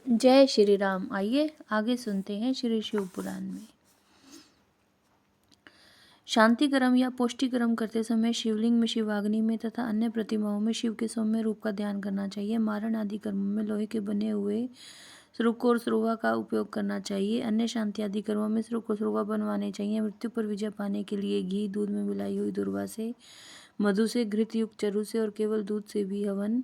जय श्री राम। आइए आगे सुनते हैं श्री शिव पुराण में। शांति कर्म या पौष्टि कर्म करते समय शिवलिंग में, शिवाग्नि में तथा अन्य प्रतिमाओं में शिव के सौम्य रूप का ध्यान करना चाहिए। मारण आदि कर्मों में लोहे के बने हुए श्रुक और श्रुवा का उपयोग करना चाहिए। अन्य शांति आदि कर्मों में श्रुक और श्रुवा बनवाने चाहिए। मृत्यु पर विजय पाने के लिए घी, दूध में मिलाई हुई दुर्वा से, मधु से, घृत युक्त चरु से और केवल दूध से भी हवन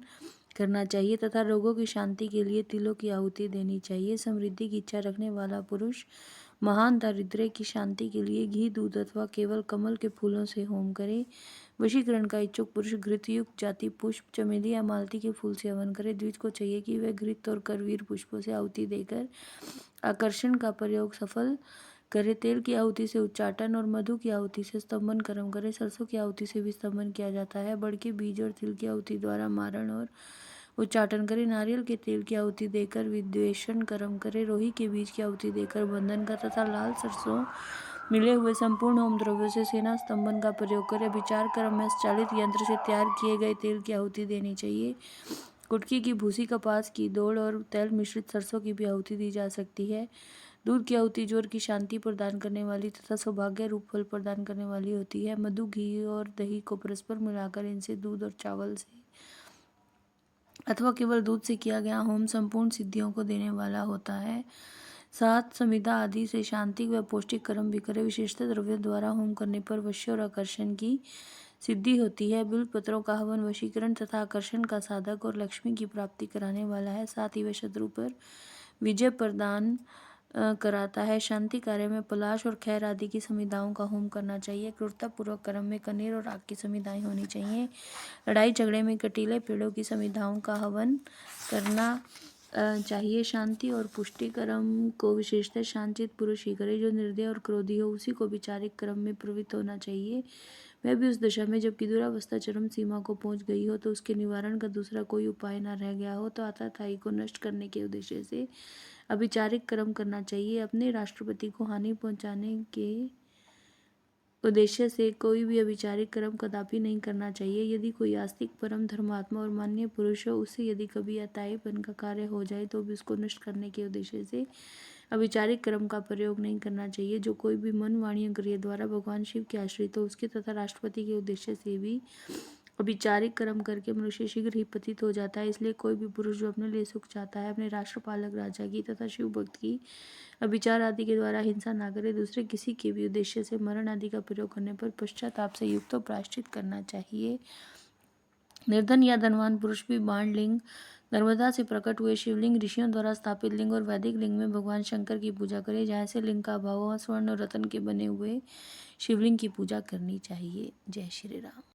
करना चाहिए तथा रोगों की शांति के लिए तिलों की आहुति देनी चाहिए। समृद्धि की इच्छा रखने वाला पुरुष महान दारिद्र्य की शांति के लिए घी, दूध अथवा केवल कमल के फूलों से होम करे। वशीकरण का इच्छुक पुरुष घृतयुक्त जाति पुष्प, चमेली या मालती के फूल से हवन करे। द्विज को चाहिए कि वह घृत और करवीर पुष्पों से आहुति देकर आकर्षण का प्रयोग सफल करे। तेल की आहुति से उच्चाटन और मधु की आहुति से स्तंभन कर्म करे। सरसों की आहुति से भी स्तंभन किया जाता है। बड़ के बीज और तिल की आहुति द्वारा मारण और उच्चाटन करे। नारियल के तेल की आहुति देकर विद्वेषण कर्म करे। रोही के बीज की आहुति देकर बंधन का तथा लाल सरसों मिले हुए संपूर्ण होम द्रव्यों से सेना स्तंभन का प्रयोग करे। विचार कर्म में चालित यंत्र से तैयार किए गए तेल की आहुति देनी चाहिए। कुटकी की भूसी, कपास की दौड़ और तेल मिश्रित सरसों की भी आहुति दी जा सकती है। दूध की आहुति जोर की शांति प्रदान करने वाली तथा सौभाग्य रूप फल प्रदान करने वाली होती है। मधु, घी और दही को परस्पर मिलाकर इनसे दूध और चावल से अथवा केवल दूध से किया गया होम संपूर्ण सिद्धियों को देने वाला होता है। सात समिधा आदि से शांति व पौष्टिक कर्म भी करे। विशेषतः द्रव्यों द्वारा होम करने पर वश्य और आकर्षण की सिद्धि होती है। बिल्व पत्रों का हवन वशीकरण तथा आकर्षण का साधक और लक्ष्मी की प्राप्ति कराने वाला है। साथ ही वह शत्रु पर विजय प्रदान कराता है। शांति कार्य में पलाश और खैर आदि की समिधाओं का होम करना चाहिए। क्रूरतापूर्वक कर्म में कनेर और आग की समिधाएं होनी चाहिए। लड़ाई झगड़े में कटीले पेड़ों की समिधाओं का हवन करना चाहिए। शांति और पुष्टि कर्म को विशेषतः शांतचित्त पुरुष ही करे। जो निर्दय और क्रोधी हो उसी को विचारिक कर्म में प्रवृत्त होना चाहिए। वह भी उस दशा में जबकि दुरावस्था चरम सीमा को पहुंच गई हो तो उसके निवारण का दूसरा कोई उपाय न रह गया हो तो आताताई को नष्ट करने के उद्देश्य से अविचारिक कर्म करना चाहिए। अपने राष्ट्रपति को हानि पहुंचाने के उद्देश्य से कोई भी अविचारिक कर्म कदापि नहीं करना चाहिए। यदि कोई आस्तिक, परम धर्मात्मा और मान्य पुरुष हो, उससे यदि कभी अताएपन का कार्य हो जाए तो भी उसको नष्ट करने के उद्देश्य से अविचारिक कर्म का प्रयोग नहीं करना चाहिए। जो कोई भी मन, वाणी और क्रिया द्वारा भगवान शिव के आश्रित हो उसके तथा राष्ट्रपति के उद्देश्य से भी अविचारिक कर्म करके मनुष्य शीघ्र ही पतित हो जाता है। इसलिए कोई भी पुरुष जो अपने लिए सुख चाहता है अपने राष्ट्रपालक राजा की तथा शिव भक्त की अविचार आदि के द्वारा हिंसा ना करे। दूसरे किसी के भी उद्देश्य से मरण आदि का प्रयोग करने पर पश्चाताप से युक्त प्रायश्चित करना चाहिए। निर्धन या धनवान पुरुष भी बाण लिंग, नर्मदा से प्रकट हुए शिवलिंग, ऋषियों द्वारा स्थापित लिंग और वैदिक लिंग में भगवान शंकर की पूजा करे। जहाँ से लिंग का अभाव हो, स्वर्ण और रत्न के बने हुए शिवलिंग की पूजा करनी चाहिए। जय श्री राम।